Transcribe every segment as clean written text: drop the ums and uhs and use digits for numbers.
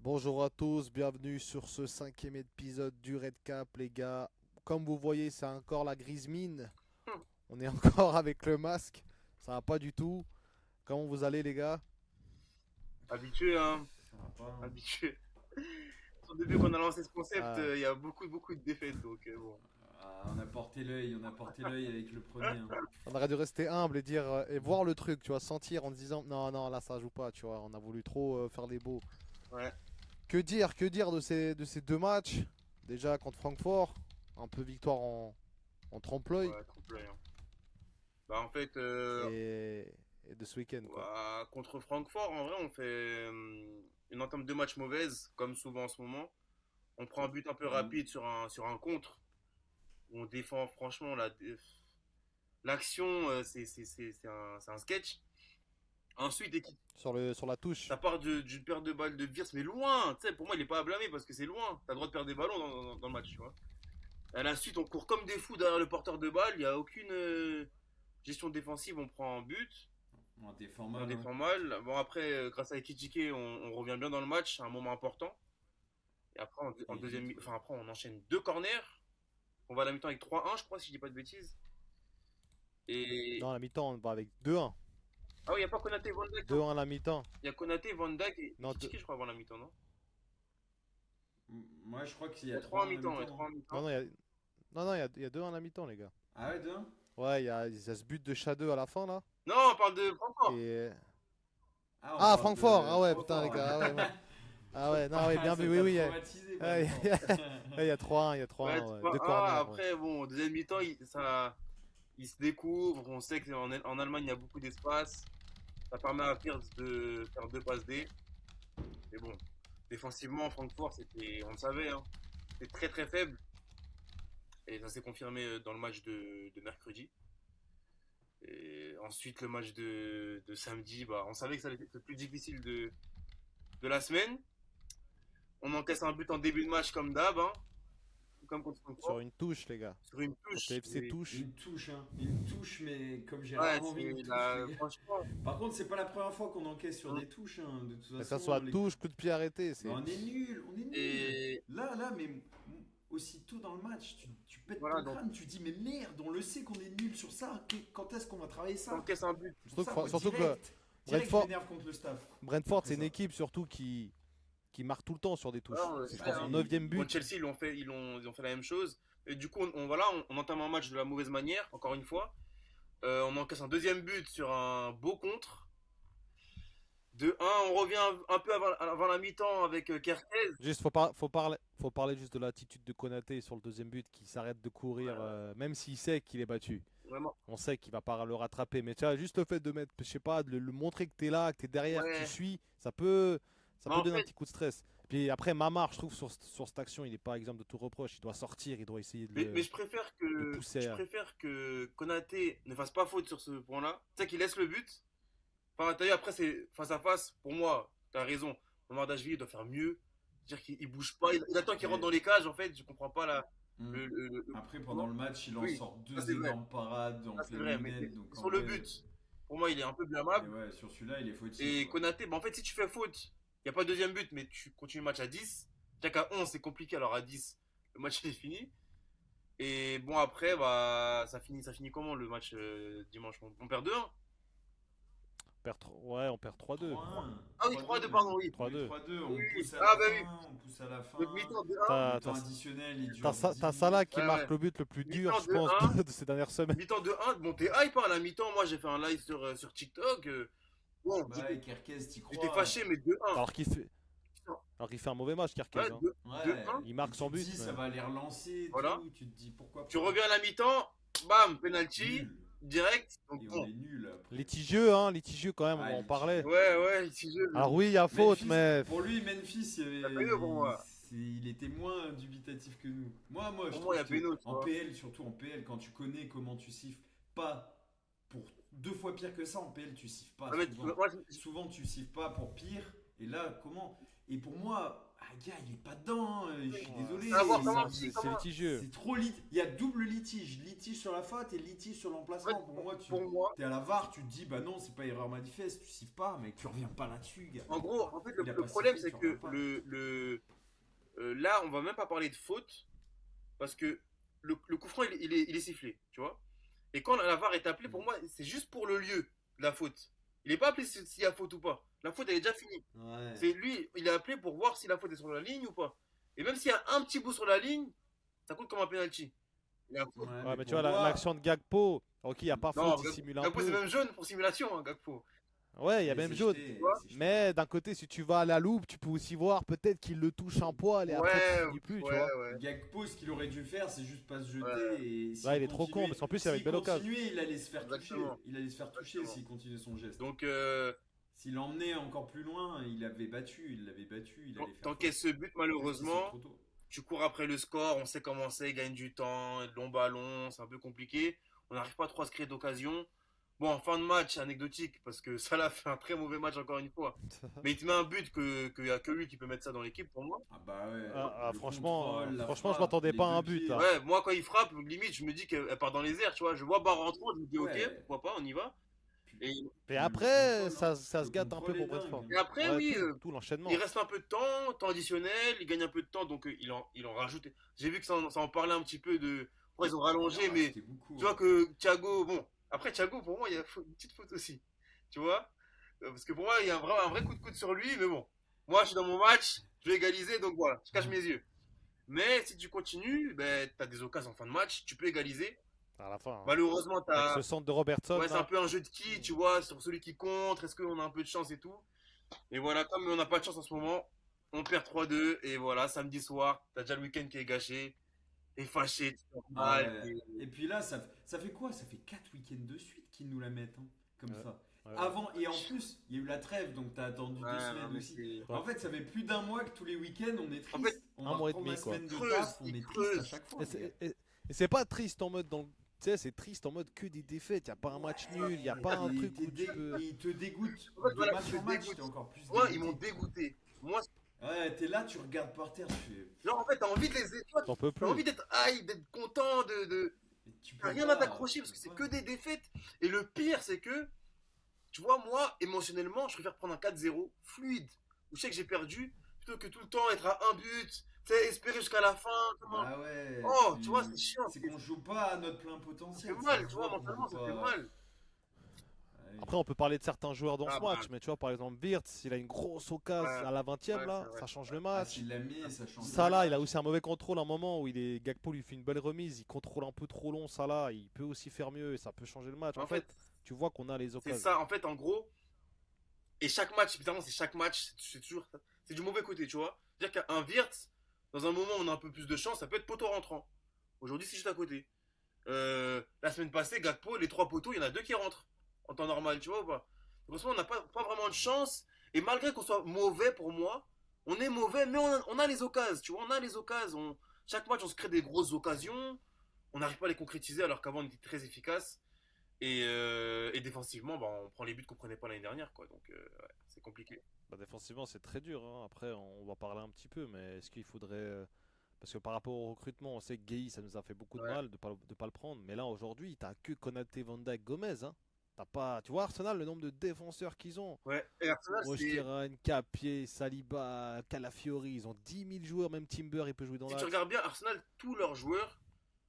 Bonjour à tous, bienvenue sur ce cinquième épisode du Red Cap, les gars. Comme vous voyez, c'est encore la grise mine. On est encore avec le masque. Ça va pas du tout. Comment vous allez, les gars? Habitué, hein, Ça va pas, hein. habitué. Depuis qu'on a lancé ce concept, Ah, il y a beaucoup de défaites, donc bon. On a porté l'œil avec le premier, hein. on aurait dû rester humble et dire et voir le truc, tu vois, sentir en se disant non, non, là ça joue pas, tu vois. On a voulu trop faire les beaux. Ouais, Que dire de ces deux matchs? Déjà contre Francfort, un peu victoire en trompe-l'œil ouais, trompe-l'œil, hein. Bah en fait, et de ce week-end, quoi. contre Francfort, en vrai, on fait une entame de match mauvaise, comme souvent en ce moment. On prend un but un peu Mm. rapide sur un contre. Où on défend, franchement, l'action, c'est un sketch. Ensuite, Sur la touche. ça part d'une paire de balles de Wirtz, mais loin. Tu sais, pour moi, il est pas à blâmer parce que c'est loin. T'as le droit de perdre des ballons dans le match, tu vois. À la suite, on court comme des fous derrière le porteur de balle. Il n'y a aucune gestion défensive. On prend un but. On défend On mal, ouais. défend mal. Bon, après, grâce à Ekitike, on revient bien dans le match. À un moment important. Et après, en Et deuxième, vite, ouais. enfin, après, on enchaîne deux corners. On va à la mi-temps avec 3-1, je crois, si je dis pas de bêtises. Et. Non, à la mi-temps, on va avec 2-1. Ah oui, il n'y a pas Konaté Van Dijk, non. 2-1 à la mi-temps. Il y a Konaté, Van Dijk et Non, Ekitike, je crois, avant la mi-temps, non. Moi, je crois qu'il y Il y a a 3 3 en en la mi-temps, ouais, mi-temps, 3 hein. en non, mi-temps. non, il y a 2-1 à la mi-temps, les gars. Ah ouais, 2-1. Ouais, il y a ce but de Shadow à la fin, là. Non, on parle de Francfort. Et... Ah, on Ah, parle Francfort! de Ah ouais, putain, les Francfort. gars. Ah ouais, ah ouais, non, ouais, bien Ça vu, oui, t'a oui. traumatisé, Ouais, Brentford. il y a 3-1, il y a Ouais, 3-1, ouais. Deux 3-1. corners, ouais. Après, bon, au deuxième mi-temps, il se découvre. On sait qu'en Allemagne, il y a beaucoup d'espace. Ça permet à Pirtz de faire deux passes D. Mais bon, défensivement, Francfort, on le savait, hein, c'était très très faible. Et ça s'est confirmé dans le match de mercredi. Et ensuite, le match de samedi, bah, on savait que ça allait être le plus difficile de la semaine. On encaisse un but en début de match comme d'hab, hein, comme contre Sur Francfort, une touche, les gars. sur une Quand touche. TFC touche. Une touche, hein. Une touche, mais comme j'ai Ouais, rarement vu c'est une touche, les la, gars. franchement. Par contre, c'est pas la première fois qu'on encaisse sur des touches, hein. De toute Que ça façon, soit touche, coup de pied arrêté, mais c'est. on est nul, on est nul. Et Là, mais aussitôt dans le match, tu pètes voilà, ton donc crâne, tu dis mais merde, on le sait qu'on est nul sur ça. Quand est-ce qu'on va travailler on ça? encaisse un but. C'est pour ça, moi, Surtout que direct, je Brentford, m'énerve contre le staff. Brentford, Après c'est une ça. équipe surtout qui marque tout le temps sur des touches. Alors, C'est, je Bah crois, hein. son oui, neuvième Contre but. Chelsea, ils ont fait la même chose. Et du coup, voilà, on entame un match de la mauvaise manière, encore une fois. On encaisse un deuxième but sur un beau contre. De 1, on revient un peu avant la mi-temps avec Kerkez. Juste, faut parler juste de l'attitude de Konaté sur le deuxième but, qui s'arrête de courir, même s'il sait qu'il est battu. Vraiment. On sait qu'il va pas le rattraper, mais tu vois, juste le fait de mettre, je sais pas, de le montrer que t'es là, que t'es derrière, que tu Ouais. suis, ça Mais peut en donner un fait, petit coup de stress. Puis après, Mamar, je trouve sur cette action, il est pas exemple de tout reproche. Il doit sortir, il doit essayer mais je préfère de que pousser. je préfère que Konaté ne fasse pas faute sur ce point-là. Tu sais qu'il laisse le but. Enfin, t'as vu, après, c'est face à face. Pour moi, t'as raison. Omar doit faire mieux. C'est-à-dire qu'il bouge pas. Il attend qu'il rentre dans Mais les cages, en fait. Je comprends pas hum, le après, pendant comment. le match, il en Oui, sort ça deux c'est vrai. énormes parades en Ça c'est pleine vrai. Mais lunette. Donc en sur le vrai, but, pour moi, il est un peu mais blâmable. ouais, sur celui-là, il est fautif, Et ouais. Konaté, bah, en fait, si tu fais faute, il n'y a pas de deuxième but, mais tu continues le match à 10. Déjà qu'à 11, c'est compliqué, alors à 10, le match il est fini. Et bon, après, bah, ça finit comment le match dimanche? On perd 2-1. Ouais, on perd 3-2. 3-1, Ah oui, 3-2, 3-2. pardon, oui. On est 3-deux. 3-2, Oui, on oui. pousse à Ah la bah oui. fin, on pousse à la Donc fin. mi-temps 2-1. T'as, Le temps t'as, additionnel, il dure t'as 10 Salah minutes. qui Ouais, marque ouais. le but le plus dur, Mi-temps je pense, 2-1. de ces dernières semaines. Mi-temps 2-1. Bon, t'es hype, hein, à la mi-temps. Moi, j'ai fait un live sur TikTok. Bon, Bah, et Kerkez, t'y j'étais crois. fâché, mais 2-1. Alors qu'il fait, alors qu'il fait un mauvais match, Kerkez, Ouais, hein. 2-1. Ouais, Il et marque tu son te but, dis, ça mais. va les relancer et Voilà. tout. Tu te dis, pourquoi Tu pas. reviens à la mi-temps. Bam, penalty. Nul. Direct. Donc Et on bon. est nul après. Litigieux quand même, Ah, on en parlait. litigieux. Ouais, ouais, si Alors oui, il y a faute, Memphis, mais pour lui, Memphis, il y a péno pour moi. il était moins dubitatif que nous. Moi, je Pour moi, il y trouve a que péno, tu en vois. PL, surtout en PL, quand tu connais comment tu siffles, pas pour deux fois pire que ça en PL, tu siffles pas Ah, mais, souvent. moi, Souvent, tu siffles pas pour pire Et là, comment? Et pour moi, gars, il est pas dedans, hein, je suis désolé. À voir comment- C'est litigieux. C'est trop il y a double litige, litige sur la faute et litige sur l'emplacement. Pour moi, Pour moi, t'es à la VAR, tu te dis bah non, c'est pas erreur manifeste, tu siffles pas, mais tu reviens pas là-dessus, gars. en gros, en fait, Il a le pas problème, sifflé, c'est tu que reviens pas. là, on va même pas parler de faute parce que le coup franc, il est sifflé, tu vois. Et quand la VAR est appelée, pour moi, c'est juste pour le lieu de la faute. Il n'est pas appelé s'il y a faute ou pas. La faute, elle est déjà finie. Ouais. C'est lui, il est appelé pour voir si la faute est sur la ligne ou pas. Et même s'il y a un petit bout sur la ligne, ça compte comme un penalty. Il y a un faute. Ouais, mais tu pour vois, moi- l'action de Gakpo, ok, il n'y a pas Non, faute, il simule un Gakpo, c'est peu. même jaune pour simulation, hein, Gakpo. Ouais, il y a Mais même c'est jaune. jeté, c'est jeté. Mais d'un côté, si tu vas à la loupe, tu peux aussi voir peut-être qu'il le touche un poil et après Ouais, tu finis plus, tu ouais, vois. ouais. Gakpo, ce qu'il aurait dû faire, c'est juste pas se jeter. Ouais. Et s'il Ouais, il est trop con, continuait- parce qu'en plus, il avait une belle s'il occasion. continuait, il allait se faire toucher. Exactement. Il allait se faire toucher Exactement. s'il continuait son geste. Donc, S'il l'emmenait encore plus loin, il l'avait battu, il allait faire. t'encaisses ce but, faute. malheureusement. Trop tôt. Tu cours après le score, on sait comment c'est, gagne du temps, long ballon, c'est un peu compliqué. On n'arrive pas trop à se créer d'occasion. Bon, en fin de match, anecdotique, parce que Salah fait un très mauvais match encore une fois. Mais il te met un but qu'il n'y a que lui qui peut mettre ça dans l'équipe pour moi. Ah bah ouais. Le Franchement, contrôle, la franchement, je frappe, m'attendais les pas à deux un but, pieds. là. Ouais, moi quand il frappe, limite, je me dis qu'elle part dans les airs, tu vois. Je vois barre rentrant, je me dis ok, Ouais. pourquoi pas, on y va. Et, Et après, Le ça contrôle, se gâte un peu le pour contrôle est Brentford. dingue. et après, Ouais, oui, tout l'enchaînement. il reste un peu de temps additionnel, il gagne un peu de temps, donc il en rajoute. J'ai vu que ça en parlait un petit peu de. Pourquoi ils ont rallongé, Ah, mais c'était beaucoup, tu vois hein. que Thiago, bon, après Thiago, pour moi, il y a une petite faute aussi. Tu vois? Parce que pour moi, il y a un vrai coup de coude sur lui, mais bon. Moi, je suis dans mon match, je vais égaliser, donc voilà, je cache mes yeux. Mais si tu continues, ben, tu as des occasions en fin de match, tu peux égaliser. À la fin. Hein. Malheureusement, tu Avec as. ce centre de Robertson, Ouais, c'est un là. peu un jeu de qui, tu vois, sur celui qui contre, est-ce qu'on a un peu de chance et tout. Et voilà, comme on n'a pas de chance en ce moment, on perd 3-2, et voilà, samedi soir, t'as déjà le week-end qui est gâché, t'es fâché, tu te Ah mal, ouais. Et puis là, ça fait quoi? Ça fait 4 week-ends de suite qu'ils nous la mettent, hein, comme Ouais. ça. Ouais. Avant, et en plus, il y a eu la trêve, donc t'as attendu 2 semaines aussi. En fait, ça fait plus d'un mois que tous les week-ends, on est triste. En fait, on un va mois et reprendre demi, la quoi. semaine de Creuse, taf, on il est triste à creuse. chaque fois. Et les gars. c'est pas triste en mode dans. Tu sais, c'est triste en mode que des défaites. Y a pas un match nul, y a pas un Et truc où tu peux. il te dégoûte. En fait, De voilà, match il en te match, dégoûte. t'es encore plus Moi, ils dégoûté. m'ont dégoûté. Moi, Ouais, t'es là, tu regardes par terre, tu fais. genre, en fait, t'as envie de les étoiles, T'en peux t'as envie plus. d'être hype, d'être content, Tu t'as peux rien pas, à t'accrocher parce que tu c'est peux que pas. des défaites. Et le pire, c'est que, tu vois, moi, émotionnellement, je préfère prendre un 4-0 fluide, où je sais que j'ai perdu, plutôt que tout le temps être à un but, tu sais, espérer jusqu'à la fin. Bah ouais. Oh, tu vois, c'est chiant. C'est qu'on joue pas à notre plein Ça potentiel. fait ça mal, se tu vois, voit qu'on mentalement, joue ça fait pas. mal. Ouais. Après, on peut parler de certains joueurs dans Ah ce bah. match, mais tu vois, par exemple, Wirtz, il a une grosse occasion Ouais. à la 20e, Ouais, là, c'est vrai. ça change le Ah, match. s'il l'a mis, ça change. Salah, il a aussi un mauvais contrôle à un moment où Gakpo lui fait une belle remise, il contrôle un peu trop long, Salah, il peut aussi faire mieux et ça peut changer le match. En fait, tu vois qu'on a les c'est occasions. ça, en fait, en gros. Et chaque match, évidemment, c'est chaque match, c'est toujours. C'est du mauvais côté, tu vois. C'est-à-dire qu'un Wirtz, dans un moment où on a un peu plus de chance, ça peut être poteau rentrant. Aujourd'hui, c'est juste à côté. La semaine passée, Gakpo, les 3 poteaux, il y en a 2 qui rentrent. En temps normal, tu vois ou pas? Donc, en ce moment, on n'a pas vraiment de chance. Et malgré qu'on soit mauvais pour moi, on est mauvais, mais on a les occasions, tu vois. On a les occasions. Chaque match, on se crée des grosses occasions. On n'arrive pas à les concrétiser alors qu'avant, on était très efficace. Et défensivement, bah, on prend les buts qu'on prenait pas l'année dernière, quoi. Donc, ouais, c'est compliqué. Bah, défensivement, c'est très dur. Hein. Après, on va parler un petit peu, mais est-ce qu'il faudrait. Parce que par rapport au recrutement, on sait que Gueye, ça nous a fait beaucoup de Ouais. mal de pas le prendre. Mais là, aujourd'hui, t'as que Konaté, Van Dijk, Gomez. Hein. T'as pas. Tu vois, Arsenal, le nombre de défenseurs qu'ils ont. Ouais, et Arsenal, c'est. Mojtiran, Capier, Saliba, Calafiori, ils ont 10 000 joueurs. Même Timber, il peut jouer dans Si la. tu regardes bien, Arsenal, tous leurs joueurs,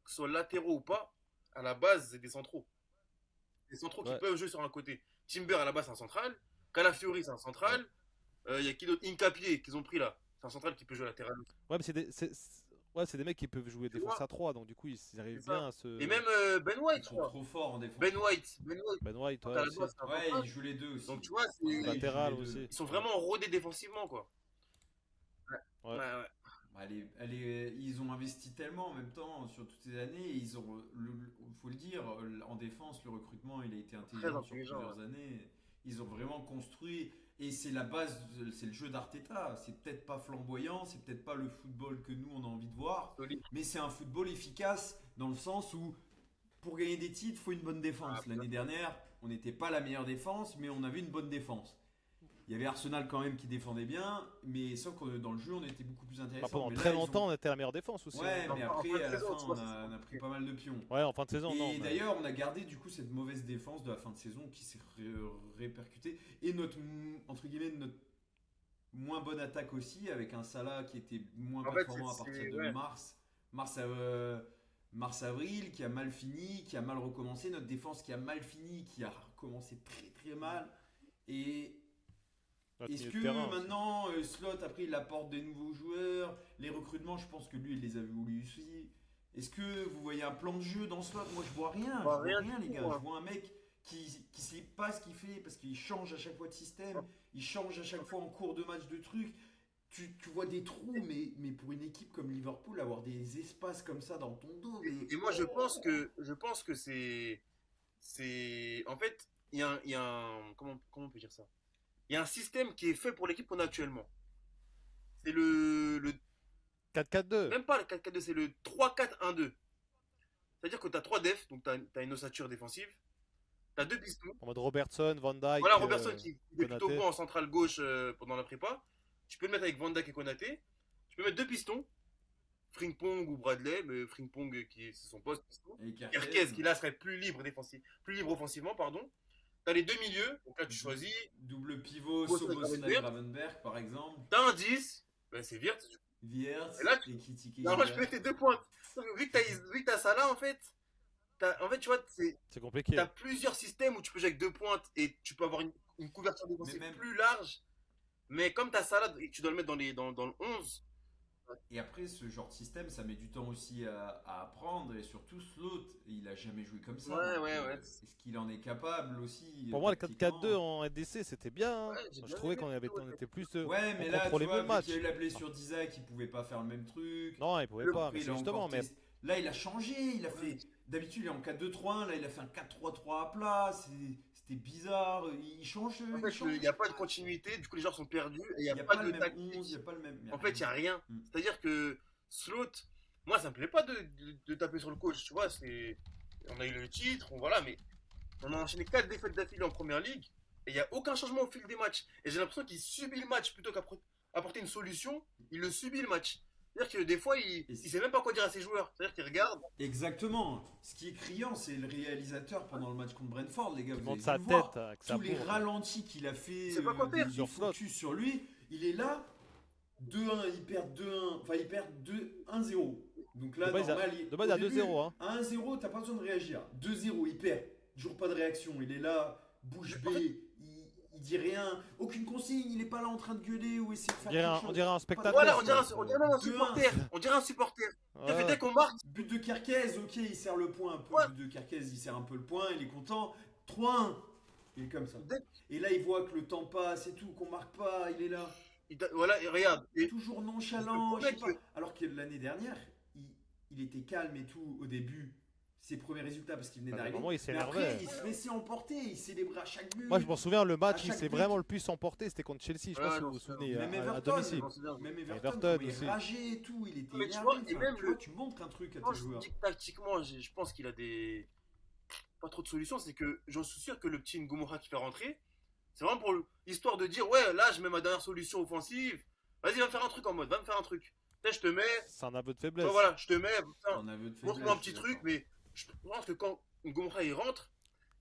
que ce soit latéraux ou pas, à la base, c'est des centraux. Des centraux qui Ouais. peuvent jouer sur un côté. Timber, à la base, c'est un central. Calafiori, c'est un central. Il y a qui d'autre? Incapié, qu'ils ont pris là. C'est un central qui peut jouer latéral. Ouais, mais c'est des mecs qui peuvent jouer Tu défense vois. à 3. Donc, du coup, ils arrivent C'est ça. bien à se. Et même Ben White, Ils je sont crois. trop forts en défense. Ben White. Ben White, Quand ouais, à la aussi. base, c'est un Ouais, central. ils jouent les deux aussi. Donc, tu vois, Ouais, ils jouent Latéral les deux. aussi. ils sont vraiment rodés défensivement, quoi. Ouais. Ouais. Bah, ils ont investi tellement en même temps sur toutes ces années. Ils ont, faut le dire, en défense, le recrutement, il a été intelligent sur intelligent, plusieurs années. Ils ont vraiment construit. Et c'est la base, c'est le jeu d'Arteta. C'est peut-être pas flamboyant, c'est peut-être pas le football que nous on a envie de voir, Solide. mais c'est un football efficace dans le sens où pour gagner des titres, il faut une bonne défense. Ah, L'année dernière, on n'était pas la meilleure défense, mais on avait une bonne défense. Il y avait Arsenal quand même qui défendait bien, mais sauf que dans le jeu, on était beaucoup plus intéressant. Pendant Mais là, très ils ont- longtemps, on était la meilleure défense aussi. Ouais, hein. mais En après, fin de à la saison, fin, tu on vois, a, on a pris pas mal de pions. Ouais, en fin de saison, non. Et mais- d'ailleurs, on a gardé du coup cette mauvaise défense de la fin de saison qui s'est répercutée. Et notre, entre guillemets, notre moins bonne attaque aussi, avec un Salah qui était moins En fait, performant à c'est- partir de ouais. mars-avril, qui a mal fini, qui a mal recommencé. Notre défense qui a mal fini, qui a recommencé très très mal. Et notre est-ce milieu que de terrain aussi. maintenant, Slot, après, il apporte des nouveaux joueurs, les recrutements, je pense que lui, il les avait voulu aussi. Est-ce que vous voyez un plan de jeu dans Slot? Moi, je vois rien. Bah, Je vois rien rien, du les tout, gars. hein. Je vois un mec qui sait pas ce qu'il fait parce qu'il change à chaque fois de système. Il change à chaque fois en cours de match de trucs. Tu vois des trous, mais pour une équipe comme Liverpool, avoir des espaces comme ça dans ton dos. Mais... Et moi, je pense que c'est, en fait, il y a comment on peut dire ça? Il y a un système qui est fait pour l'équipe qu'on a actuellement. C'est le 4-4-2. même pas le 4-4-2, c'est le 3-4-1-2. C'est-à-dire que tu as 3 defs, donc tu as une ossature défensive. Tu as 2 pistons. En mode Robertson, Van Dijk. Voilà, Robertson qui est plutôt Konaté. bon en centrale gauche pendant la prépa. Tu peux le mettre avec Van Dijk et Konaté. Tu peux mettre 2 pistons. Frimpong ou Bradley, mais Frimpong qui c'est son poste piston. Et Kerkez qui là serait plus libre offensivement, pardon. T'as les 2 milieux, donc là tu choisis. Double pivot, Bosso et Sobosna Gravenberch. Gravenberch, par exemple. T'as un 10, ben c'est Wirtz. Wirtz Et là, et Kitike. Non, moi je peux mettre tes 2 points. Vu que t'as ça là en fait, tu vois, C'est compliqué. t'as plusieurs systèmes où tu peux jouer avec 2 pointes et tu peux avoir une couverture défensive Mais même- plus large. Mais comme t'as ça là et que tu dois le mettre dans le 11, Et après, ce genre de système, ça met du temps aussi à apprendre. Et surtout, Slot, il a jamais joué comme ça. Ouais, Donc, ouais, ouais. Est-ce qu'il en est capable aussi Pour moi, le tactiquement 4-4-2 en NDC, c'était bien. hein. Ouais, j'ai Je bien trouvais aimé, on était plus. Ouais, mais on là, tu contrôlait mieux vois, le vu match. qu'il y a eu la blessure d'Isaac, il pouvait pas faire le même truc. Non, il pouvait Le pas. Après, Mais il a c'est justement. encore Mais Là, il a changé. Il a fait. D'habitude, il est en 4-2-3-1. Là, il a fait un 4-3-3 à plat. C'était bizarre. Il change. en il fait, change. il n'y a pas de continuité, du coup les joueurs sont perdus et il n'y Il a, n'y a pas pas de le même tactique. 11, il n'y a pas le même. En fait, il n'y a rien. Mm. C'est-à-dire que Slot, moi ça me plaît pas de taper sur le coach, tu vois, on a eu le titre, voilà, mais on a enchaîné 4 défaites d'affilée en première ligue et il n'y a aucun changement au fil des matchs. Et j'ai l'impression qu'il subit le match plutôt qu'apporter une solution, il le subit le match. C'est-à-dire que des fois, il sait même pas quoi dire à ses joueurs. C'est-à-dire qu'il regarde. Exactement. Ce qui est criant, c'est le réalisateur pendant le match contre Brentford, les gars. il Vous monte avez sa dû le voir. tête avec sa Tous les bourre. ralentis qu'il a fait, C'est pas quoi faire. des Sur Slot. focus sur lui, il est là. 2-1, ils perdent 2-1, enfin ils perdent 1-0. Donc là, De base, normal, De base, il y a au début, 2-0. Hein. à 1-0, t'as pas besoin de réagir. 2-0, il perd. Toujours pas de réaction. Il est là, bouche bée, il dit rien. Aucune consigne, il est pas là en train de gueuler ou essayer de faire quelque On chose. dirait un spectateur. Voilà, on Pas dirait de un supporter. On dirait un supporter. Ouais. Dès qu'on marque, But de Kerkez, ok, il serre le point un peu. Ouais. But de Kerkez, il serre un peu le point, il est content. 3-1. Il est comme ça. Dès- Et là, il voit que le temps passe et tout, qu'on marque pas, il est là. voilà, et regarde. Et Toujours Le nonchalant, je sais problème, pas. Alors que l'année dernière, il était calme et tout au début. Ses premiers résultats parce qu'il venait À un d'arriver. moment, il Mais s'énervait. après, il se laissait emporter, il célébrait à chaque but. Moi, je m'en souviens, le match, À il chaque s'est but. vraiment le plus emporté, c'était contre Chelsea. Je sais pas Ouais, si vous non, vous c'est souvenez, Même à Everton, domicile. je m'en souviens. Même Everton Everton, comment il aussi. rageait et tout, il était Mais tu énervé. vois, et Enfin, même tu le- vois, tu montres un truc à Quand tes je joueurs. dis que tactiquement, je pense qu'il a pas trop de solutions. C'est que j'en suis sûr que le petit Ngomora qui fait rentrer, c'est vraiment pour l'histoire de dire ouais, là je mets ma dernière solution offensive. Vas-y, va me faire un truc en mode, va me faire un truc. Là, je te mets. C'est un aveu de faiblesse. Toi, voilà, je te mets. putain, On avait de montre-moi un faiblesse, petit je suis truc, d'accord. mais je pense que quand Ngomora il rentre,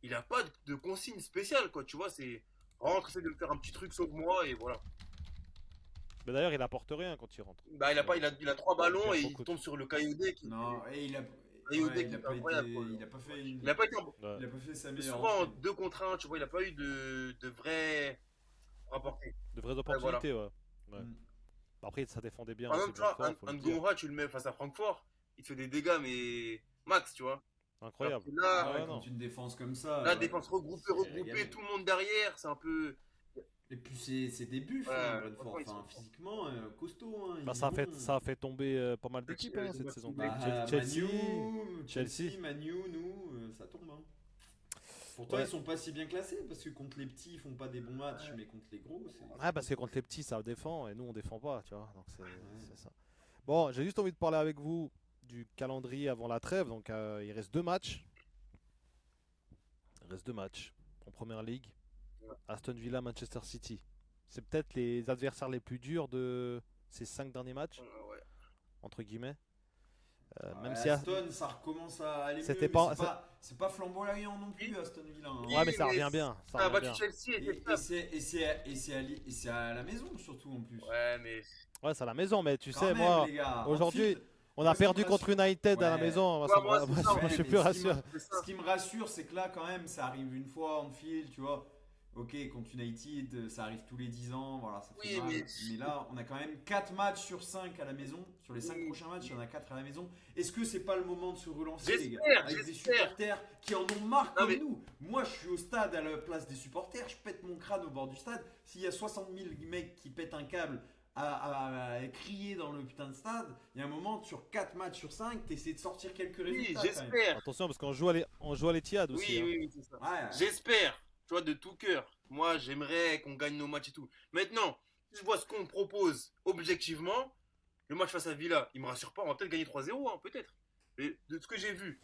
il a pas de consigne spéciale, quoi. Tu vois, c'est rentre, essaie de me faire un petit truc, sauve-moi, et voilà. Mais d'ailleurs, il apporte rien quand il rentre. Bah, il a 3 ballons Il et fait il beaucoup de- tombe sur le Caillodé qui. Non, et il a. Et au ouais, deck, il a c'est pas incroyable, été- quoi. il a pas fait une- Il a pas été Ouais. il a pas fait sa meilleure. souvent en entrée. 2 contre 1, tu vois, il a pas eu de vrai rapporté. De vraies opportunités, ouais. Ouais. Mm. Après, ça défendait bien. Par aussi, exemple, tu vois, Brentford, faut un le dire. Ngomora, tu le mets face à Francfort, il te fait des dégâts, mais max, tu vois. Incroyable. Alors que là, Ah ouais, ouais, quand non. une défense comme ça. là ouais, défense regroupée, c'est régalé. regroupée, tout le monde derrière, c'est un peu. Et puis c'est des buffs, Ouais, hein, Brentford. franchement, ils Enfin, sont- physiquement, costaud. Hein, Bah, ils ça, a y fait, vont. ça a fait tomber pas mal d'équipes hein, cette saison. Bah, Chelsea. Chelsea, Manu, nous, ça tombe. Hein. Pourtant, Ouais. ils sont pas si bien classés parce que contre les petits, ils font pas des bons matchs, mais contre les gros, c'est. Ah, parce que contre les petits, ça défend et nous, on défend pas, tu vois. Donc, c'est ça. Bon, j'ai juste envie de parler avec vous du calendrier avant la trêve. Donc, il reste 2 matchs. Il reste 2 matchs en première ligue. Aston Villa, Manchester City. c'est peut-être les adversaires les plus durs de ces 5 derniers matchs, Ouais. entre guillemets. Même Ouais, si Aston, ça recommence à aller mieux, c'était mais pas, c'est pas flamboyant non plus, Aston Villa, hein. ouais, mais ça mais revient bien, ça ça a revient battu bien. Chelsea et Et, c'est stable. et c'est à la maison surtout en plus. Ouais, mais Ouais, c'est à la maison, mais tu Quand sais, même, moi, les gars. aujourd'hui, Ensuite, on moi, a ce qui me perdu contre rassure- United à la Ouais. maison. Moi, Ouais, moi, c'est ça, moi, je suis mais plus ce qui rassuré. c'est ça. Ce qui me rassure, c'est que là, quand même, ça arrive une fois en field, tu vois. Ok, contre United, ça arrive tous les 10 ans, voilà, ça fait Oui, mal. mais- Mais là, on a quand même 4 matchs sur 5 à la maison. Sur les 5 Oui. prochains matchs, il y en a 4 à la maison. Est-ce que c'est pas le moment de se relancer, les gars? J'espère, Avec des j'espère. supporters qui en ont marre Non, comme mais- nous. Moi, je suis au stade à la place des supporters, je pète mon crâne au bord du stade. S'il y a 60 000 mecs qui pètent un câble à crier dans le putain de stade, il y a un moment, sur 4 matchs sur 5, t'essaies de sortir quelques Oui, résultats. quand même. j'espère. Attention, parce qu'on joue à l'Etihad aussi. Oui, hein. oui, oui, c'est ça. Ouais. J'espère, tu vois, de tout cœur. Moi, j'aimerais qu'on gagne nos matchs et tout. Maintenant, si je vois ce qu'on propose objectivement, le match face à Villa, il me rassure pas. On va peut-être gagner 3-0, hein, peut-être. Mais de ce que j'ai vu,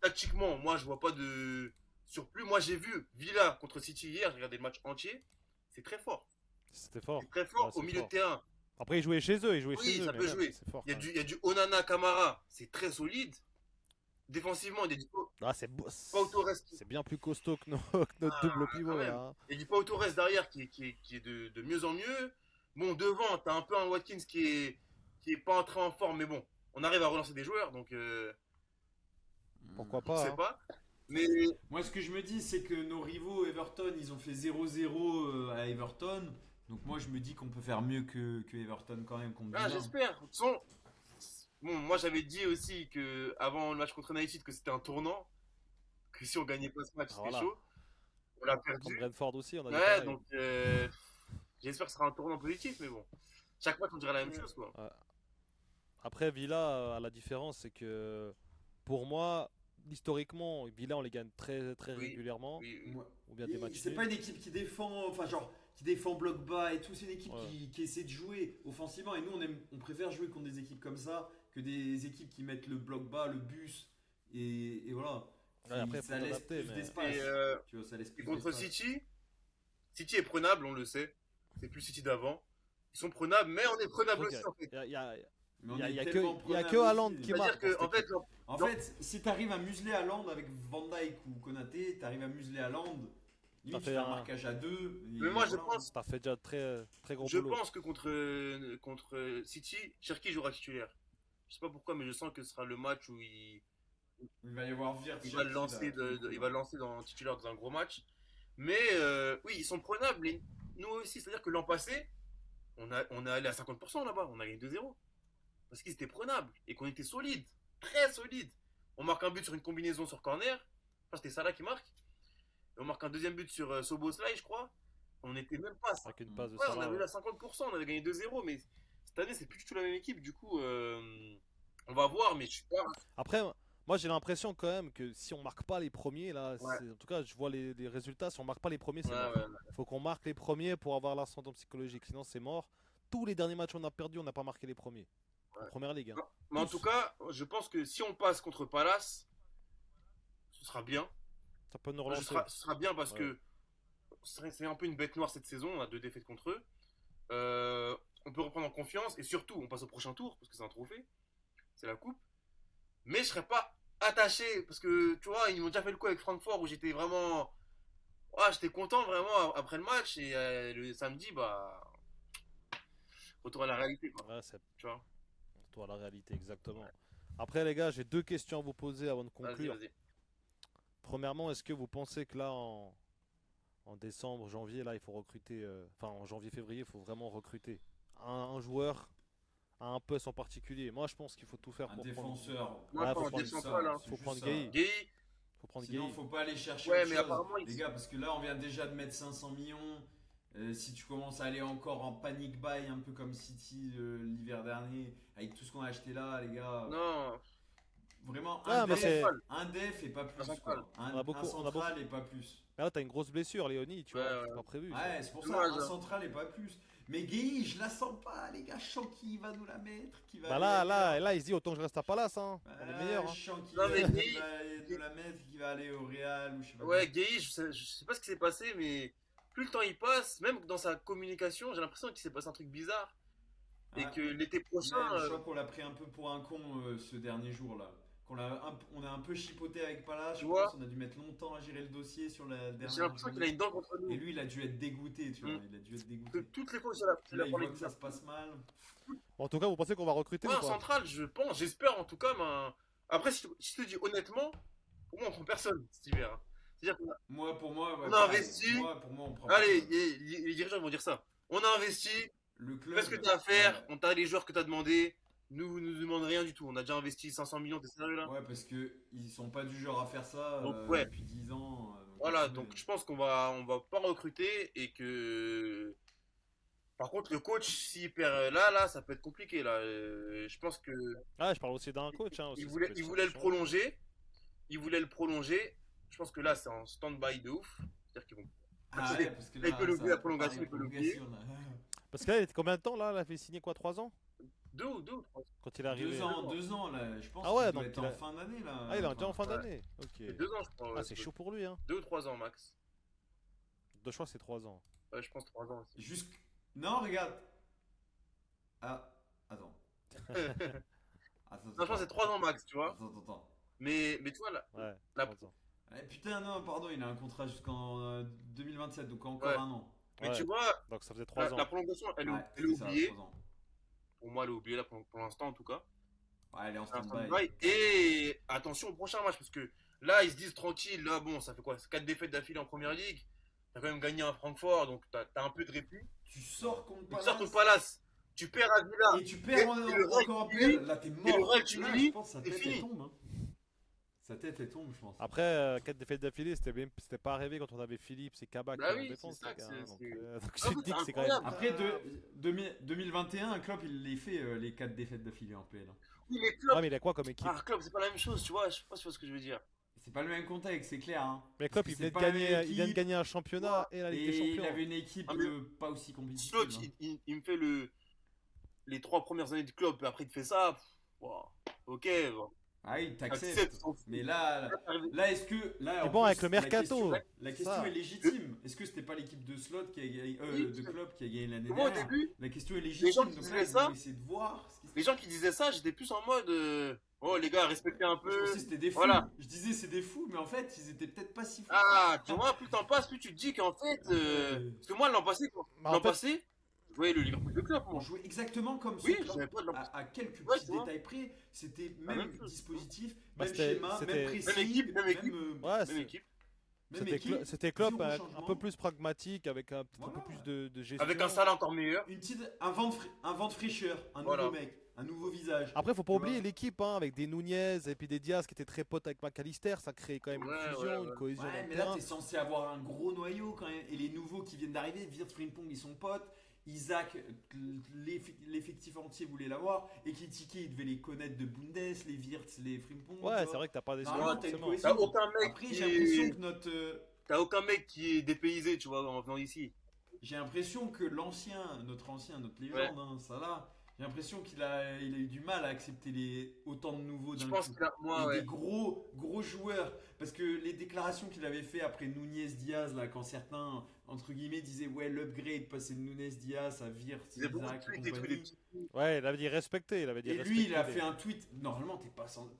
tactiquement, moi, je vois pas de surplus. Moi, j'ai vu Villa contre City hier, j'ai regardé le match entier. C'est très fort. C'était fort. C'est très fort Ouais, au c'est milieu fort. de terrain. Après, ils jouaient chez eux, Oui, ça mais peut même, jouer. c'est fort. Il y a quand du, même. il y a du Onana Kamara, c'est très solide. Défensivement, il y a du Ah, Pau Torres qui- c'est bien plus costaud que, que notre double quand pivot même. là. hein. Il y a du Pau Torres derrière qui est de mieux en mieux. Bon, devant, t'as un peu un Watkins qui est pas entré en forme, mais bon, on arrive à relancer des joueurs, donc Pourquoi on pas sait hein. pas. Mais Moi, ce que je me dis, c'est que nos rivaux Everton, ils ont fait 0-0 à Everton. Donc moi, je me dis qu'on peut faire mieux que Everton quand même contre ah, Villa. j'espère. De toute façon, bon, moi j'avais dit aussi que avant le match contre United que c'était un tournant, que si on gagnait pas ce match, Ah, c'était voilà. chaud. On l'a Contre perdu. Brentford aussi, on a dit Ouais, pareil. donc j'espère que ce sera un tournant positif, mais bon. Chaque match on dirait la même chose, quoi. Après, Villa, la différence, c'est que pour moi, historiquement, Villa, on les gagne très, très Oui, régulièrement. Oui, oui. Moi, Ou bien des matchs c'est nuls. pas une équipe qui défend, enfin genre qui défend bloc bas et tout. C'est une équipe Ouais. qui essaie de jouer offensivement. Et nous, on préfère jouer contre des équipes comme ça que des équipes qui mettent le bloc bas, le bus et voilà. Ouais, après, Ça faut laisse t'adapter, plus mais- d'espace. Et, Tu vois, ça laisse et plus contre d'espace. City est prenable, on le sait. C'est plus City d'avant. Ils sont prenables, mais on est prenable Ok. aussi en fait. Il y a, Mais on il y a- est il y a tellement que, il y a que prenable Haaland aussi. qui C'est-à-dire marque. que, dans cette en fait, équipe. genre, En Non. fait, si tu arrives à museler Haaland avec Van Dijk ou Konaté, tu arrives à museler Haaland, limite tu fait fais un un- marquage à deux. Mais moi, je pense- T'as fait déjà très, très gros je boulot. pense que contre City, Cherki jouera titulaire. Je sais pas pourquoi, mais je sens que ce sera le match où Il va y avoir Virt. il va le lancer, il va le lancer dans titulaire dans un gros match. Mais oui, ils sont prenables. Et nous aussi, c'est-à-dire que l'an passé, on est allé à 50% là-bas. On a gagné 2-0. Parce qu'ils étaient prenables et qu'on était solide, très solide. On marque un but sur une combinaison sur corner. Enfin, c'était Salah qui marque. Et on marque un deuxième but sur Soboslai, je crois. On n'était même pas à Avec une passe de Ouais, on Salah, avait eu ouais. à 50%, on avait gagné 2-0, mais cette année, c'est plus du tout la même équipe. Du coup, on va voir, mais je suis pas. Après, moi j'ai l'impression quand même que si on marque pas les premiers, là, Ouais. en tout cas, je vois les résultats. Si on marque pas les premiers, c'est Ouais, mort. ouais. Faut qu'on marque les premiers pour avoir l'ascendant psychologique. Sinon, c'est mort. Tous les derniers matchs on a perdu, on n'a pas marqué les premiers. En Ouais. première ligue. hein. Non, mais en Tous. tout cas, je pense que si on passe contre Palace, ce sera bien. Ça peut nous Ce relancer. sera bien parce Ouais. que c'est un peu une bête noire cette saison. On a 2 défaites contre eux. On peut reprendre en confiance et surtout, on passe au prochain tour parce que c'est un trophée. C'est la coupe. Mais je serais pas attaché parce que tu vois, ils m'ont déjà fait le coup avec Francfort où j'étais vraiment. Ouais, j'étais content vraiment après le match et le samedi, bah. Retour à la réalité, quoi. Ouais, c'est Tu vois. toi la réalité, exactement. Après, les gars, j'ai 2 questions à vous poser avant de Vas-y, conclure. vas-y. Premièrement, est-ce que vous pensez que là, en décembre, janvier, là, il faut recruter. Enfin, en janvier-février, il faut vraiment recruter un joueur à un poste en particulier. Moi, je pense qu'il faut tout faire Un pour prendre. défenseur. Moi, Ouais, je faut pense prendre défense centrale, hein. C'est Faut juste prendre ça. Gueye. Gueye, Faut prendre Sinon, Gueye. faut pas aller chercher Ouais, autre mais chose, apparemment, les gars, parce que là, on vient déjà de mettre 500 millions. Si tu commences à aller encore en panic buy, un peu comme City l'hiver dernier, avec tout ce qu'on a acheté là, les gars, non. vraiment Ah, un mais def, c'est- un def et pas plus. Un central. Quoi. Un, On a beaucoup- un on a central et pas plus. Mais là, t'as une grosse blessure, Léonie, tu vois. Ouais, C'est ouais. pas prévu. ça. Ouais, c'est pour ça, Dommage, un hein. central et pas plus. Mais Gueye, je la sens pas, les gars, je sens qu'il va nous la mettre. Qu'il va Bah aller là, il se dit autant que je reste à Palace. Hein. On est meilleur. Hein. Je sens qu'il Non, va, mais qu'il Gueye- va nous la mettre, qu'il va aller au Real ou je sais pas Ouais, quoi. Gueye, je sais pas ce qui s'est passé, mais plus le temps il passe, même dans sa communication, j'ai l'impression qu'il s'est passé un truc bizarre. Et Ah, que l'été prochain, même, je crois qu'on l'a pris un peu pour un con ce dernier jour là. On a un peu chipoté avec Palace, tu je vois, pense. On a dû mettre longtemps à gérer le dossier sur la j'ai dernière l'impression qu'il a journée. une dent contre Et nous. lui, il a dû être dégoûté, tu vois. Mm. Il a dû être Que dégoûté. toutes les fois, Puis là, il parlé voit de que ça ça. se passe mal. En tout cas, vous pensez qu'on va recruter Ouais, ou un pas? central, je pense, j'espère en tout cas. Après, si je te dis honnêtement, pour moi, on prend personne cet hiver, hein. C'est-à-dire qu'on a, Moi, pour moi, ouais, on a pareil. investi. Pour moi, on prend Allez, personne. les dirigeants ils vont dire ça. On a investi, Le fais ce que club, tu as à faire, ouais. on t'a les joueurs que tu as demandé. Nous demande rien du tout. On a déjà investi 500 millions, t'es sérieux là? Ouais, parce que ils sont pas du genre à faire ça Donc, ouais, depuis 10 ans. voilà. Laisse Donc, tomber. je pense qu'on va pas recruter et que. Par contre, le coach, s'il perd là, ça peut être compliqué là. Je pense que Ah, je parle aussi d'un coach, hein, il aussi, ça voulait, peut il être voulait le changer. prolonger. Il voulait le prolonger. Je pense que là, c'est en stand-by de ouf. C'est-à-dire qu'ils vont. Ah ouais, parce que Là, il peut là, l'oublier ça la va préparer prolongation, la il peut l'oublier. prolongation. Là. Parce que là, il était combien de temps là? Il a fait signer quoi, 3 ans? Deux ou trois. Quand il est arrivé? 2 ans, là. Je pense Ah ouais, qu'il doit donc être il en a. fin d'année, là. Ah, il est déjà en fin Ouais. d'année. Ok. C'est 2 ans, je crois. Ah, Ouais, c'est chaud pour lui, hein. 2 ou 3 ans max. De choix, c'est 3 ans. Ouais, je pense 3 ans aussi. Jusque... Non, regarde. Ah, attends. Attends, Non, je pense que c'est 3 ans max, tu vois. Attends. Mais tu vois, Ouais, la- 3 ans. Eh, putain, non, pardon, il a un contrat jusqu'en 2027, donc encore Ouais. un an. mais Ouais, tu vois, donc ça faisait 3 ans. la prolongation, elle Ouais, est c'est ça, oubliée. 3 ans. Pour moi, elle est oubliée là, pour l'instant, en tout cas. Ouais, elle est en C'est un stand-by. stand-by. Et attention au prochain match, parce que là, ils se disent tranquille. Là, bon, ça fait quoi? 4 défaites d'affilée en première ligue. T'as quand même gagné à Francfort, donc t'as un peu de répit. Tu sors contre Tu Palace. sors contre Palace, tu perds à Villa. Et tu perds Et le Real encore un Chili, peu. Là, t'es mort. et le Real Chili, Là, je pense que sa c'est tête, fini. elle tombe. Hein. Sa tête, elle tombe, je pense. Après, 4 défaites d'affilée, c'était pas arrivé quand on avait Philippe, c'est Kabak Bah qui est en oui, défense, c'est ça les que gars, hein, donc, c'est- donc Ah, je te dis c'est que c'est quand même. incroyable. Après 2021, Klopp, il les fait les 4 défaites d'affilée en PL. Oui, mais Ouais, Klopp, mais il a quoi comme équipe? Klopp, c'est pas la même chose, tu vois. Je sais pas si tu vois ce que je veux dire. C'est pas le même contexte, c'est clair. Hein. Mais Parce Klopp, que il c'est venait de pas la gagner, même il vient de équipe. gagner un championnat et la Ligue des Et il Champions. avait une équipe Ah, mais- pas aussi compétitive. Slot, Hein. il me fait les 3 premières années de Klopp, et après il te fait ça. Wow. Ok, bon. Ah oui, Accepte, t'acceptes. s'en fout. Mais là est-ce que. Là, Mais en bon, plus, avec le mercato, La question ça. est légitime. Est-ce que c'était pas l'équipe de Slot qui a gagné. Oui, De Klopp qui a gagné l'année Moi, au dernière? début, La question est les légitime. gens qui Donc disaient là, ça, il faut essayer de voir ce qui se les gens qui disaient ça, j'étais plus en mode oh les gars, respectez un Moi, je peu. pensais que c'était des fous. Voilà. Je disais c'est des fous, mais en fait, ils étaient peut-être pas si fous. Ah, tu vois, plus t'en passes, plus tu te dis qu'en fait. Parce que moi, l'an passé, Bah, en fait- je voyais le Liverpool de Klopp, On moi. jouait exactement comme ce Oui, club. j'avais pas de À quelques Ouais, petits tu vois. détails près, c'était La même même chose. dispositif, Bah, même c'était- schéma, c'était- même Même pressing, équipe, même équipe. Ouais, Même c'est- équipe. même équipe, c'était Klopp zéro un changement. peu plus pragmatique, avec un Voilà. peu plus de gestion. Avec un Salah encore meilleur. un vent de fraîcheur, un Voilà. nouveau mec, un nouveau visage. Après, faut pas Tu oublier vois. l'équipe, hein, avec des Nunez et puis des Diaz qui étaient très potes avec McAllister, ça crée quand même Ouais, une fusion, ouais, une ouais. cohésion dans Ouais, le mais là terrain. t'es censé avoir un gros noyau quand même. Et les nouveaux qui viennent d'arriver, Wirtz, Frimpong, ils sont potes. Isaac, l'effectif entier voulait l'avoir. Et Kitike, il devait les connaître de Bundes, les Wirtz, les Frimpong. tu Ouais, vois. c'est vrai que t'as pas des Normalement, joueurs t'as une forcément. cohésion. T'as aucun mec Après, qui j'ai l'impression est... que notre. T'as aucun mec qui est dépaysé, tu vois, en venant ici. J'ai l'impression que notre légende, Ouais. hein, Salah, j'ai l'impression qu'il a eu du mal à accepter autant de nouveaux Je d'un pense coup. que là, moi, Et ouais. des gros joueurs. Parce que les déclarations qu'il avait fait après Nunez Diaz, là, quand certains, entre guillemets, disaient ouais, l'upgrade, passer de Nunez Diaz à Wirtz, Il y a beaucoup de Isaac et tweets et tout, des compagnie. petits. Ouais, il avait dit respecter, il avait dit Et respecter. lui, il a les- fait un tweet. Normalement,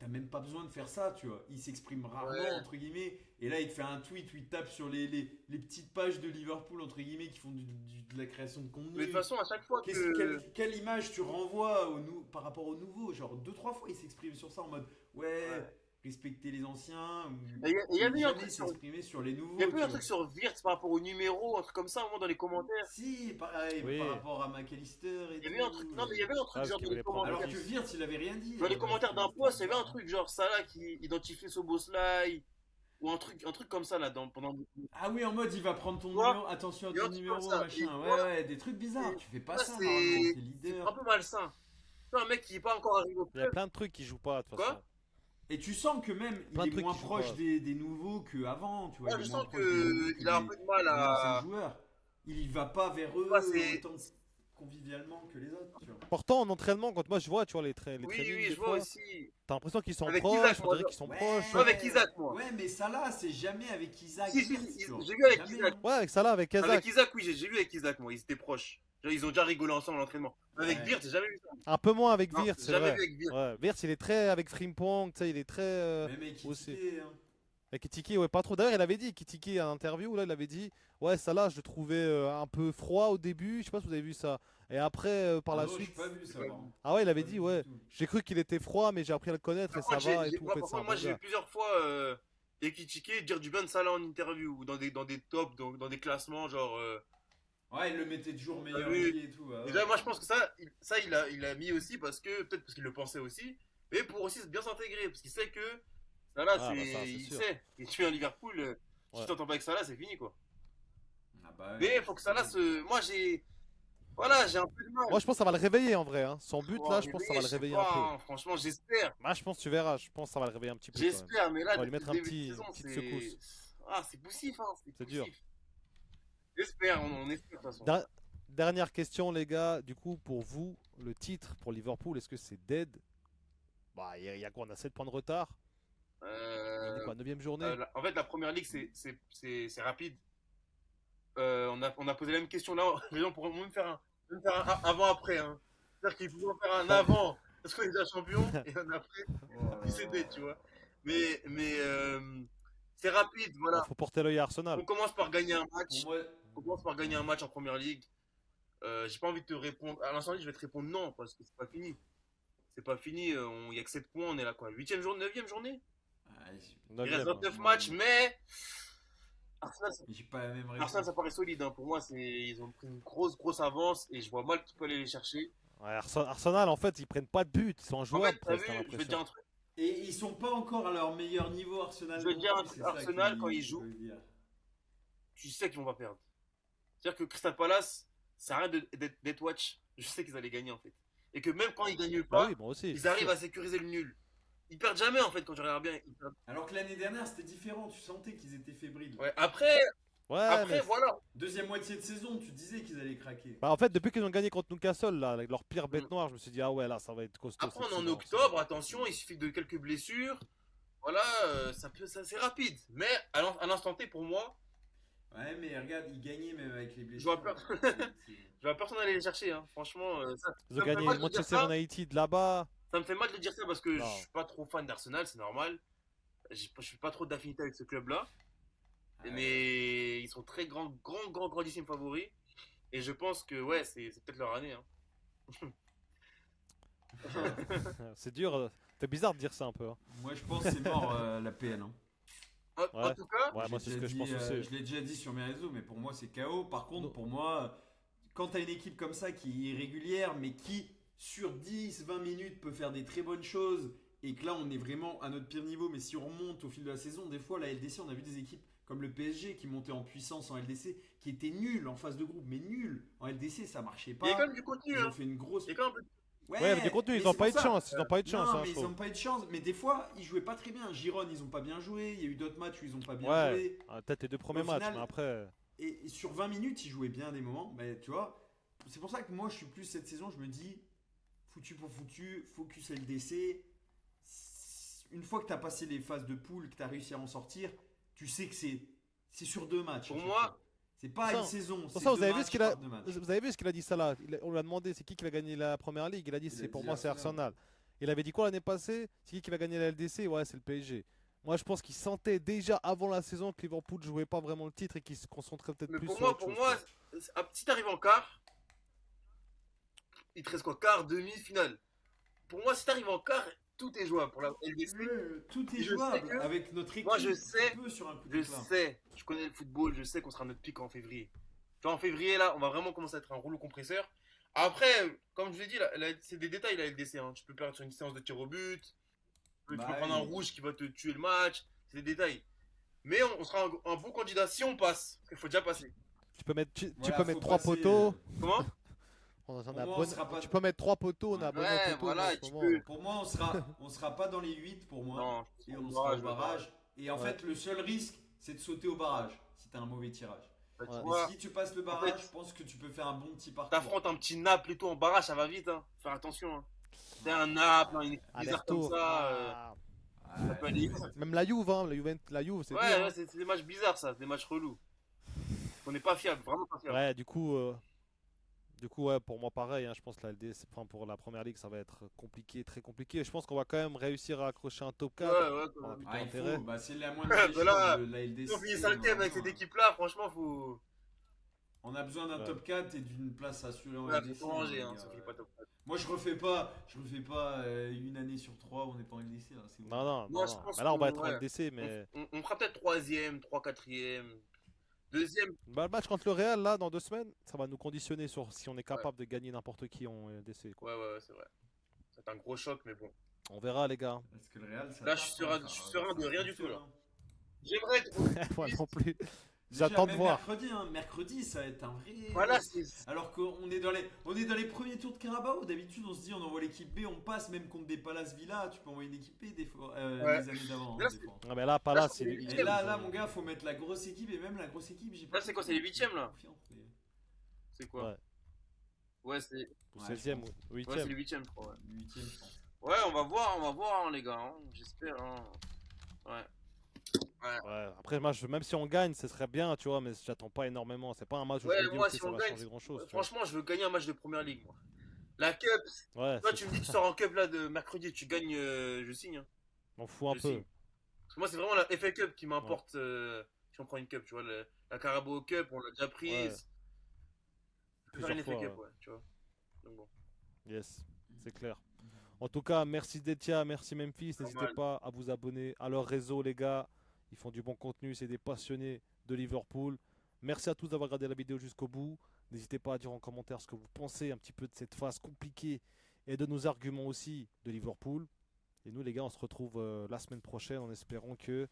t'as même pas besoin de faire ça, tu vois. Il s'exprime rarement, Ouais. entre guillemets. Et là, il te fait un tweet où il tape sur les petites pages de Liverpool, entre guillemets, qui font de la création de contenu. Mais de toute façon, à chaque fois que. Quelle image tu renvoies par rapport au nouveau? Genre, 2-3 fois, il s'exprime sur ça en mode ouais, respecter les anciens. Et il y avait eu un jamais truc sur. s'exprimer sur les nouveaux. Il y a eu tu un vois. truc sur Wirtz par rapport au numéro, un truc comme ça, à un moment dans les commentaires. Si, pareil, Oui. par rapport à McAllister et Il y avait eu un truc. Non, mais il y avait un truc Ah, genre parce qu'il dans les voulait prendre commentaires. Alors que Wirtz, il avait rien dit. Dans les commentaires d'un post, il y avait un truc genre Salah qui identifiait Soboslai. Ou un truc comme ça là pendant. Ah oui, en mode il va prendre ton Tu vois, numéro, attention à il y a un ton truc numéro, comme ça. machin. Et Ouais, voilà. ouais, des trucs bizarres. Et Tu fais pas ça, ça, c'est- normalement, t'es C'est leader. un peu malsain. Tu vois, un mec qui est pas encore arrivé au Il y a club. plein de trucs qui jouent pas de toute Quoi façon. Et tu sens que même Plein de il est trucs moins qui jouent proche pas. des nouveaux qu'avant, tu vois. Moi, il je est moins sens proche des nouveaux qu'il a un peu de mal des anciens à. joueurs. Il y va pas vers eux Ouais, c'est- autant convivialement que les autres, tu vois. Pourtant, en entraînement, quand moi je vois, tu vois, les Oui, trainings, oui, des je vois fois, aussi. t'as l'impression qu'ils sont Avec proches, Isaac, on moi, dirait qu'ils sont Ouais, proches. Pas avec Isaac, moi. Ouais, mais ça là, c'est jamais avec Isaac. Si, Wirtz, si, tu vois. j'ai vu avec Jamais, Isaac. hein. Ouais, avec ça là, avec Avec Isaac. Isaac, oui, j'ai vu avec Isaac, moi, ils étaient proches. Genre, ils ont déjà rigolé ensemble à l'entraînement. Avec Ouais. Wirtz, j'ai jamais vu ça. Un peu moins avec Non, Wirtz, c'est jamais vrai. vu avec Wirtz. Ouais, Wirtz, il est très avec Frimpong, tu sais, il est très Même avec aussi. Kitike, hein. Et Kitiki, ouais, pas trop. D'ailleurs, il avait dit, Kitiki, à l'interview, là, il avait dit, ouais, ça là, je le trouvais un peu froid au début. Je sais pas si vous avez vu ça. Et après, par Ah la non, j'ai suite. pas vu ça. Pas par contre. Ah ouais, il avait Pas dit, vu ouais, du tout. j'ai cru qu'il était froid, mais j'ai appris à le connaître et Par ça contre, va et tout. En fait, par c'est un contre, moi, bon j'ai vu gars. plusieurs fois Ekitike dire du bien de Salah en interview, ou dans des tops, dans des classements, genre. Ouais, il le mettait toujours meilleur vu. qui et tout. Ah ouais. Déjà, moi, je pense que il a mis aussi parce que, peut-être parce qu'il le pensait aussi, mais pour aussi bien s'intégrer, parce qu'il sait que Salah, Ah, bah, ça, c'est il sûr. sait. Et tu es à Liverpool, si Ouais. tu t'entends pas avec Salah, c'est fini, quoi. Ah bah ouais, Mais il faut que Salah se. Moi, voilà, j'ai un peu de mal. Moi, je pense que ça va le réveiller en vrai. Hein. Son but, Oh, là, je pense que ça va le je sais réveiller pas, un peu. hein, franchement, j'espère. Moi, je pense que tu verras. Je pense que ça va le réveiller un petit peu quand même. J'espère, mais là, On va lui depuis mettre le un début de petit, saison, une petite secousse. Ah, c'est poussif, hein, c'est C'est dur. poussif. J'espère, on espère de toute façon. Dernière question, les gars. Du coup, pour vous, le titre pour Liverpool, est-ce que c'est dead? Bah, il y a quoi? On a 7 points de retard. On est quoi, 9ème journée? En fait, la première ligue, c'est rapide. On a posé la même question là. Les gens pourront même faire un avant-après. Hein. C'est-à-dire qu'ils pourront faire un avant parce qu'on est déjà champion et un après, puis c'est dead, tu vois. Mais c'est rapide, voilà. Faut porter l'œil à Arsenal. On commence par gagner un Pour match. moi, On commence par gagner un match en première ligue. J'ai pas envie de te répondre. À l'instant, je vais te répondre non, parce que c'est pas fini. C'est pas fini. Il y a que 7 points. On est là, quoi. 8ème journée, 9ème journée. Il reste 9e. 29 matchs, mais. Arsenal, j'ai pas la même réponse. Arsenal, ça paraît solide. Hein. Pour moi, ils ont pris une grosse avance et je vois mal qui peut aller les chercher. Ouais, Arsenal, en fait, ils prennent pas de but. Ils sont En injouables, fait, t'as presque, vu, t'as je vais te dire l'impression. un truc. Et ils sont pas encore à leur meilleur niveau, Arsenal. Je vais te dire un non plus, truc, c'est ça Arsenal, qui- quand ils je jouent, veux dire. Tu sais qu'ils vont pas perdre. C'est-à-dire que Crystal Palace, ça arrête d'être watch. Je sais qu'ils allaient gagner en fait. Et que même quand ils gagnent Bah pas, oui, moi aussi. ils arrivent à sécuriser le nul. Ils perdent jamais en fait quand je regarde bien. Alors que l'année dernière, c'était différent. Tu sentais qu'ils étaient fébriles. Ouais, après, Ouais, mais... voilà. Deuxième moitié de saison, tu disais qu'ils allaient craquer. Bah, en fait, depuis qu'ils ont gagné contre Newcastle, là, avec leur pire bête noire, je me suis dit, ah ouais, là, ça va être costaud. Après, cette on est en saison, octobre, attention, il suffit de quelques blessures. Voilà, c'est rapide. Mais à l'instant T, pour moi, Ouais, mais regarde, ils gagnaient même avec les je blessures. vois je vois personne aller les chercher. Hein. Franchement, Ils ça ont me fait gagné mal de dire Manchester ça. United là-bas. Ça me fait mal de dire ça parce que Non. je suis pas trop fan d'Arsenal, c'est normal. Je suis pas trop d'affinité avec ce club-là. Mais ils sont très grandissimes favoris. Et je pense que ouais, c'est peut-être leur année. Hein. C'est dur. C'est bizarre de dire ça un peu. Hein. Moi, je pense que c'est mort la PL. Hein. En Ouais. tout cas, Ouais, moi, c'est ce que je pense aussi. Je l'ai déjà dit sur mes réseaux, mais pour moi, c'est KO. Par contre, Non. pour moi, quand tu as une équipe comme ça qui est irrégulière, mais qui, sur 10-20 minutes, peut faire des très bonnes choses, et que là, on est vraiment à notre pire niveau, mais si on remonte au fil de la saison, des fois, la LDC, on a vu des équipes comme le PSG qui montait en puissance en LDC, qui étaient nuls en phase de groupe, mais nuls. En LDC, ça marchait pas. il y a quand même du contenu. Ils ont Hein. fait une grosse. Il y a quand même un peu de- Ouais, mais du contenu, mais ils ont c'est pas eu pour de ça. chance. Ils ont pas eu de chance, Non, hein, mais je ils trouve. ont pas eu de chance. Mais des fois, ils jouaient pas très bien. Giron, ils ont pas bien joué. Il y a eu d'autres matchs où ils ont pas bien Ouais, joué. peut-être les 2 premiers Au matchs, final- mais après. Et sur 20 minutes, ils jouaient bien à des moments. Mais tu vois, c'est pour ça que moi, je suis plus cette saison. Je me dis, foutu pour foutu, focus LDC. Une fois que tu as passé les phases de poule, que tu as réussi à en sortir, tu sais que c'est sur 2 matchs. Pour à chaque moi, fois. C'est pas Ça, une saison. Pour c'est ça, vous deux avez vu matchs ce qu'il a, par deux matchs. vous avez vu ce qu'il a dit ça là. On lui a demandé c'est qui va gagner la première ligue. Il a dit Il c'est a pour dit moi c'est Arsenal. Arsenal. Il avait dit quoi l'année passée? C'est qui va gagner la LDC? Ouais, c'est le PSG. Moi, je pense qu'il sentait déjà avant la saison que Liverpool jouait pas vraiment le titre et qu'il se concentrait peut-être mais plus pour sur moi, autre chose, quoi. si t'arrives en quart, il te reste quoi? Quart, demi-finale. Pour moi, si t'arrives en quart, tout est jouable pour la LDC. Tout est Je jouable sais que- avec notre équipe. Moi, je sais- tu peux sur un coup Je d'éclat. sais, je connais le football, je sais qu'on sera à notre pic en février. Tu vois, en février, là, on va vraiment commencer à être un rouleau compresseur. Après, comme je l'ai dit, c'est des détails la LDC. Hein. Tu peux perdre sur une séance de tir au but. Tu Bah peux prendre un oui. rouge qui va te tuer le match. C'est des détails. Mais on sera un bon candidat si on passe. Parce qu'il faut déjà passer. Tu peux mettre, tu Voilà, peux faut mettre 3 passer, poteaux. Comment On a Au moins, on bonne- sera pas- Tu peux mettre 3 poteaux. On a bon Ouais, poteau voilà, en ce tu moment. peux. Pour moi, on sera pas dans les 8 pour moi. Non, Et on sera au barrage. Et en fait, le seul risque, c'est de sauter au barrage si t'as un mauvais tirage. Bah, tu Ouais. Mais vois, si tu passes le en barrage, fait, je pense que tu peux faire un bon petit parcours. t'affrontes un petit Naples et tout en barrage, ça va vite, hein. Faire attention, hein. C'est un Naples, une équipe bizarre comme Aller-retour. ça, Ah. ça peut aller vite. Même la Juve, hein, la Juve, c'est dur. Ouais, ouais, Hein. c'est des matchs bizarres, ça, des matchs relous. On n'est pas fiable, vraiment pas fiable. Ouais, du coup, ouais, pour moi pareil. Hein, je pense que la LDC, enfin, pour la première ligue, ça va être compliqué, très compliqué. Je pense qu'on va quand même réussir à accrocher un top Ouais, 4. ouais, On a quand même. plutôt Ah, il intérêt. faut, bah, c'est la moindre Bah des choses, là, la LDC. si on finit on en a 5ème avec cette besoin. équipe-là, franchement, faut. On a besoin d'un Ouais. top 4 et d'une place assurée en Ouais, LDC. faut ranger, les hein, gars, ça finit pas top 4. Moi, je refais pas une année sur 3 où on n'est pas en LDC. Là, c'est bon. Non, non, Moi, non, je non. pense Mais là, on va qu'on être en ouais, LDC, mais on fera peut-être 3ème, 3 4ème, 2ème. bah, le match contre le Real, là, dans 2 semaines, ça va nous conditionner sur si on est Ouais, capable de gagner n'importe qui en LDC. Quoi. ouais, ouais, ouais, c'est vrai. C'est un gros choc, mais bon. On verra, les gars. Parce que le Real, ça Là, tape, je suis hein, serein, je suis serein de ça rien du tout, fonctionne, là. hein. J'aimerais trop. Moi non plus. Déjà, J'attends de même voir. mercredi, hein, mercredi, ça va être un vrai. Voilà, c'est. Alors qu'on est on est dans les premiers tours de Carabao. D'habitude, on se dit, on envoie l'équipe B, on passe même contre des Palace Villa. Tu peux envoyer une équipe B des fois, Ouais. les années d'avant. Là, Hein, c'est- des fois. Ah, mais là, pas là, Là, c'est c'est- les Et là, ils ont- mon gars, faut mettre la grosse équipe. Et même la grosse équipe, j'ai pas. Là, c'est quoi, c'est les 8ème, là confiance, mais- C'est quoi? Ouais. Ouais, c'est Ou Ouais, 16e je pense. ou ouais, c'est 8e. les 8ème, je crois. Ouais, Huitième, je pense. ouais on va voir, hein, les gars. Hein. J'espère. Hein. Ouais. Ouais. Ouais. Après, même si on gagne, ce serait bien, tu vois, mais j'attends pas énormément. C'est pas un match où Ouais, je me dis, moi, ok, si ça on va gagne, changer grand chose. franchement, je veux gagner un match de première ligue, moi. La Cup, Ouais, toi, tu me dis, tu sors en Cup là de mercredi, tu gagnes, je signe. Hein. on fout un Je peu. signe. Parce que moi, c'est vraiment la FA Cup qui m'importe si on prend une Cup, tu vois. La Carabao Cup, on l'a déjà Ouais. prise. Je préfère une Plusieurs FA fois. Cup, ouais, tu vois. Donc bon. Yes, c'est clair. En tout cas, merci Detia, merci Memphis. N'hésitez Normal. pas à vous abonner à leur réseau, les gars. Ils font du bon contenu, c'est des passionnés de Liverpool. Merci à tous d'avoir regardé la vidéo jusqu'au bout. N'hésitez pas à dire en commentaire ce que vous pensez un petit peu de cette phase compliquée et de nos arguments aussi de Liverpool. Et nous, les gars, on se retrouve la semaine prochaine en espérant que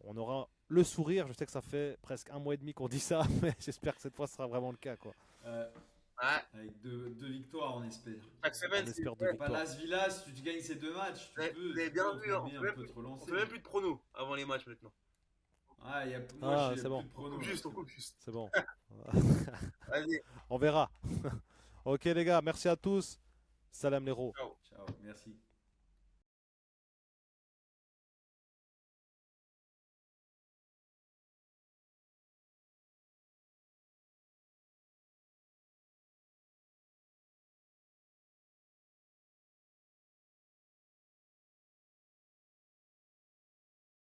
on aura le sourire. Je sais que ça fait presque 1 mois et demi qu'on dit ça, mais j'espère que cette fois, ce sera vraiment le cas, quoi. Ouais, Avec deux victoires, on espère. chaque semaine, On c'est. espère deux ouais, victoires. Palace Villa, si tu gagnes ces 2 matchs, tu Ouais, peux. vous avez tu bien peux, vu, hein, entre guillemets, un peu te on relancer. fait même plus de pronos avant les matchs maintenant. Ah, Ah, moi, j'ai c'est plus bon. de pronos, On coupe là, juste, c'est on bon. coupe juste. C'est bon. Allez, On verra. Ok, les gars, merci à tous. Salam les ros. ciao. Ciao, merci.